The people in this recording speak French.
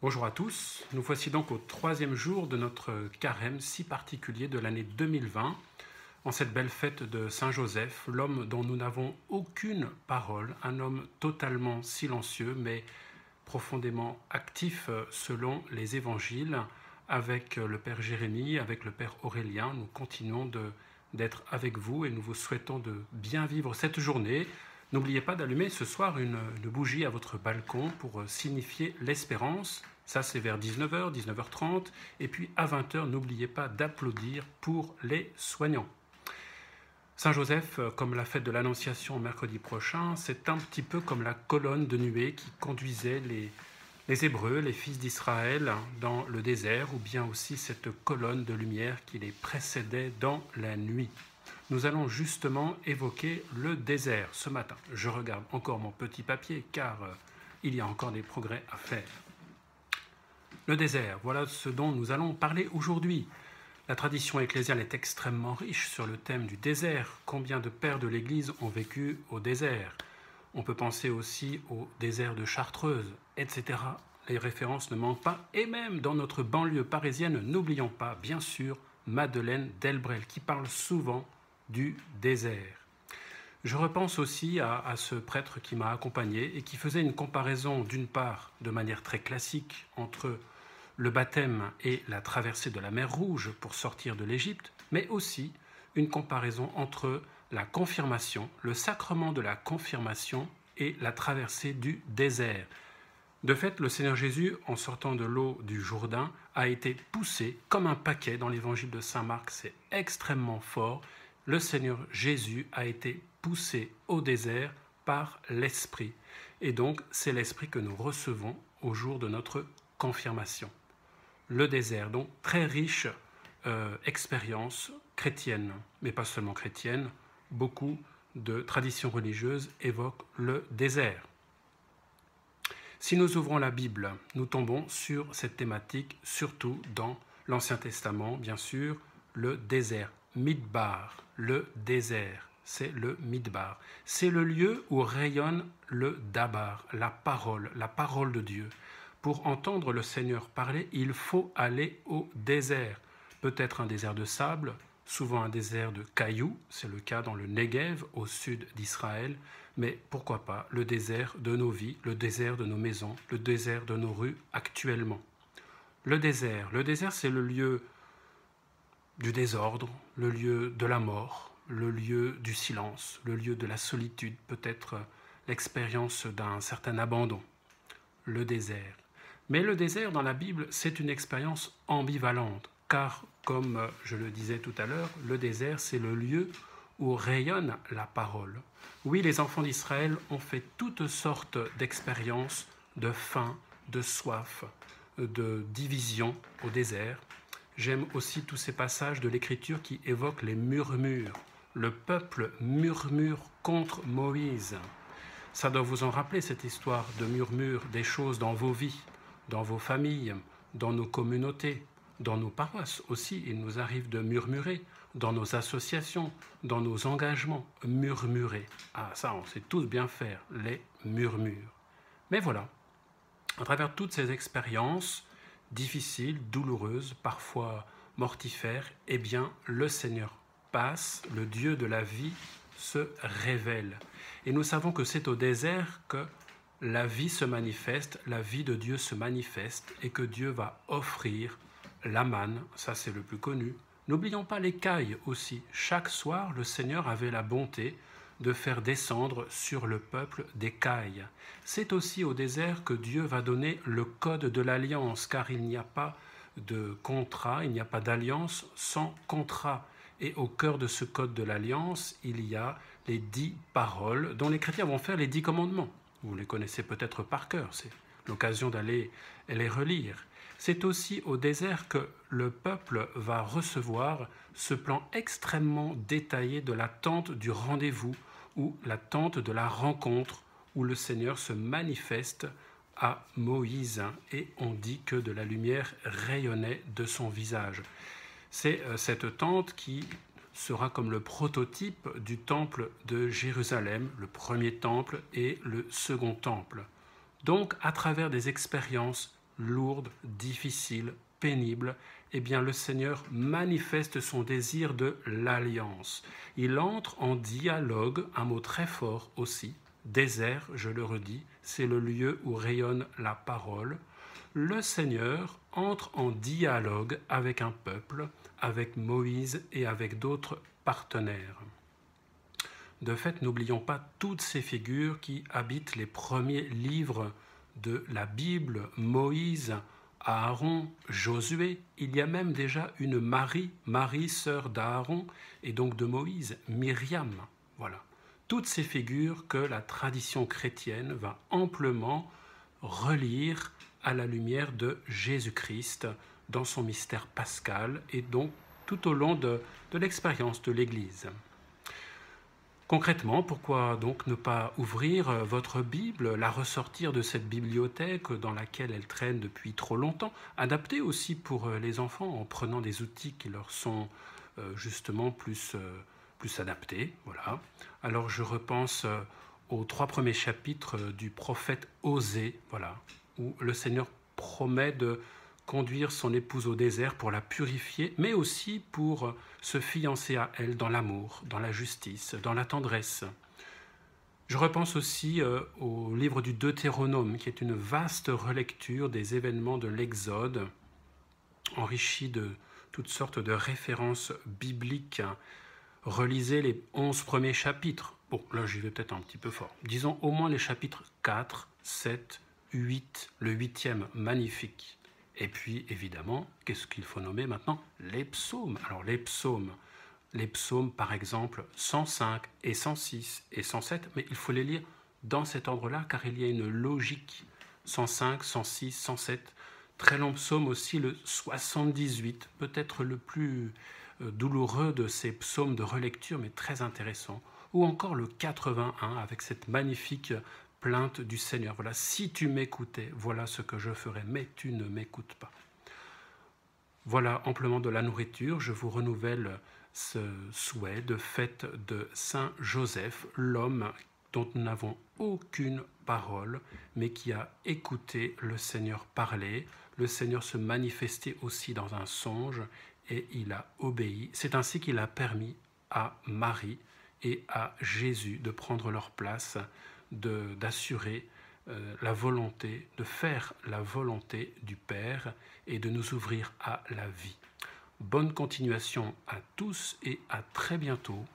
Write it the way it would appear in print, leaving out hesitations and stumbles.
Bonjour à tous, nous voici donc au troisième jour de notre carême si particulier de l'année 2020, en cette belle fête de Saint Joseph, l'homme dont nous n'avons aucune parole, un homme totalement silencieux mais profondément actif selon les évangiles. Avec le Père Jérémie, avec le Père Aurélien, nous continuons d'être avec vous et nous vous souhaitons de bien vivre cette journée. N'oubliez pas d'allumer ce soir une bougie à votre balcon pour signifier l'espérance. Ça, c'est vers 19h, 19h30. Et puis à 20h, n'oubliez pas d'applaudir pour les soignants. Saint Joseph, comme la fête de l'Annonciation mercredi prochain, c'est un petit peu comme la colonne de nuée qui conduisait les Hébreux, les fils d'Israël, dans le désert, ou bien aussi cette colonne de lumière qui les précédait dans la nuit. Nous allons justement évoquer le désert ce matin. Je regarde encore mon petit papier car il y a encore des progrès à faire. Le désert, voilà ce dont nous allons parler aujourd'hui. La tradition ecclésiale est extrêmement riche sur le thème du désert. Combien de pères de l'Église ont vécu au désert? On peut penser aussi au désert de Chartreuse, etc. Les références ne manquent pas. Et même dans notre banlieue parisienne, n'oublions pas, bien sûr, Madeleine Delbrel, qui parle souvent du désert. Je repense aussi à ce prêtre qui m'a accompagné et qui faisait une comparaison d'une part de manière très classique entre le baptême et la traversée de la mer Rouge pour sortir de l'Égypte, mais aussi une comparaison entre la confirmation, le sacrement de la confirmation et la traversée du désert. De fait, le Seigneur Jésus, en sortant de l'eau du Jourdain, a été poussé comme un paquet dans l'évangile de Saint Marc, c'est extrêmement fort. Le Seigneur Jésus a été poussé au désert par l'Esprit. Et donc, c'est l'Esprit que nous recevons au jour de notre confirmation. Le désert, donc très riche expérience chrétienne, mais pas seulement chrétienne, beaucoup de traditions religieuses évoquent le désert. Si nous ouvrons la Bible, nous tombons sur cette thématique, surtout dans l'Ancien Testament, bien sûr, le désert. Midbar, le désert, c'est le Midbar. C'est le lieu où rayonne le Dabar, la parole de Dieu. Pour entendre le Seigneur parler, il faut aller au désert. Peut-être un désert de sable, souvent un désert de cailloux, c'est le cas dans le Negev, au sud d'Israël, mais pourquoi pas le désert de nos vies, le désert de nos maisons, le désert de nos rues actuellement. Le désert, c'est le lieu du désordre, le lieu de la mort, le lieu du silence, le lieu de la solitude, peut-être l'expérience d'un certain abandon. Le désert. Mais le désert dans la Bible, c'est une expérience ambivalente, car, comme je le disais tout à l'heure, le désert, c'est le lieu où rayonne la parole. Oui, les enfants d'Israël ont fait toutes sortes d'expériences de faim, de soif, de division au désert. J'aime aussi tous ces passages de l'Écriture qui évoquent les murmures. Le peuple murmure contre Moïse. Ça doit vous en rappeler, cette histoire de murmure des choses dans vos vies, dans vos familles, dans nos communautés, dans nos paroisses aussi. Il nous arrive de murmurer, dans nos associations, dans nos engagements, murmurer. Ah, ça, on sait tous bien faire, les murmures. Mais voilà, à travers toutes ces expériences difficiles, douloureuses, parfois mortifères, eh bien, le Seigneur passe, le Dieu de la vie se révèle. Et nous savons que c'est au désert que la vie se manifeste, la vie de Dieu se manifeste et que Dieu va offrir la manne, ça c'est le plus connu. N'oublions pas les cailles aussi. Chaque soir, le Seigneur avait la bonté de faire descendre sur le peuple des cailles. C'est aussi au désert que Dieu va donner le code de l'alliance, car il n'y a pas de contrat, il n'y a pas d'alliance sans contrat. Et au cœur de ce code de l'alliance, il y a les 10 paroles dont les chrétiens vont faire les 10 commandements. Vous les connaissez peut-être par cœur, c'est l'occasion d'aller les relire. C'est aussi au désert que le peuple va recevoir ce plan extrêmement détaillé de la tente du rendez-vous ou la tente de la rencontre où le Seigneur se manifeste à Moïse et on dit que de la lumière rayonnait de son visage. C'est cette tente qui sera comme le prototype du temple de Jérusalem, le premier temple et le second temple. Donc, à travers des expériences lourde, difficile, pénible, eh bien le Seigneur manifeste son désir de l'alliance. Il entre en dialogue, un mot très fort aussi. Désert, je le redis, c'est le lieu où rayonne la parole. Le Seigneur entre en dialogue avec un peuple, avec Moïse et avec d'autres partenaires. De fait, n'oublions pas toutes ces figures qui habitent les premiers livres de la Bible, Moïse, Aaron, Josué. Il y a même déjà une Marie, sœur d'Aaron et donc de Moïse, Myriam. Voilà. Toutes ces figures que la tradition chrétienne va amplement relire à la lumière de Jésus-Christ dans son mystère pascal et donc tout au long de l'expérience de l'Église. Concrètement, pourquoi donc ne pas ouvrir votre Bible, la ressortir de cette bibliothèque dans laquelle elle traîne depuis trop longtemps, adaptée aussi pour les enfants en prenant des outils qui leur sont justement plus adaptés. Voilà. Alors je repense aux 3 premiers chapitres du prophète Osée, voilà, où le Seigneur promet de conduire son épouse au désert pour la purifier, mais aussi pour se fiancer à elle dans l'amour, dans la justice, dans la tendresse. Je repense aussi au livre du Deutéronome, qui est une vaste relecture des événements de l'Exode, enrichi de toutes sortes de références bibliques. Relisez les 11 premiers chapitres. Bon, là j'y vais peut-être un petit peu fort. Disons au moins les chapitres 4, 7, 8, le 8e, magnifique. Et puis, évidemment, qu'est-ce qu'il faut nommer maintenant? Les psaumes. Alors, les psaumes, par exemple, 105 et 106 et 107, mais il faut les lire dans cet ordre-là, car il y a une logique. 105, 106, 107. Très long psaume aussi, le 78, peut-être le plus douloureux de ces psaumes de relecture, mais très intéressant. Ou encore le 81, avec cette magnifique plainte du Seigneur. Voilà, si tu m'écoutais, voilà ce que je ferais, mais tu ne m'écoutes pas. Voilà amplement de la nourriture. Je vous renouvelle ce souhait de fête de Saint Joseph, l'homme dont nous n'avons aucune parole, mais qui a écouté le Seigneur parler, le Seigneur se manifester aussi dans un songe, et il a obéi. C'est ainsi qu'il a permis à Marie et à Jésus de prendre leur place, d'assurer la volonté, de faire la volonté du Père et de nous ouvrir à la vie. Bonne continuation à tous et à très bientôt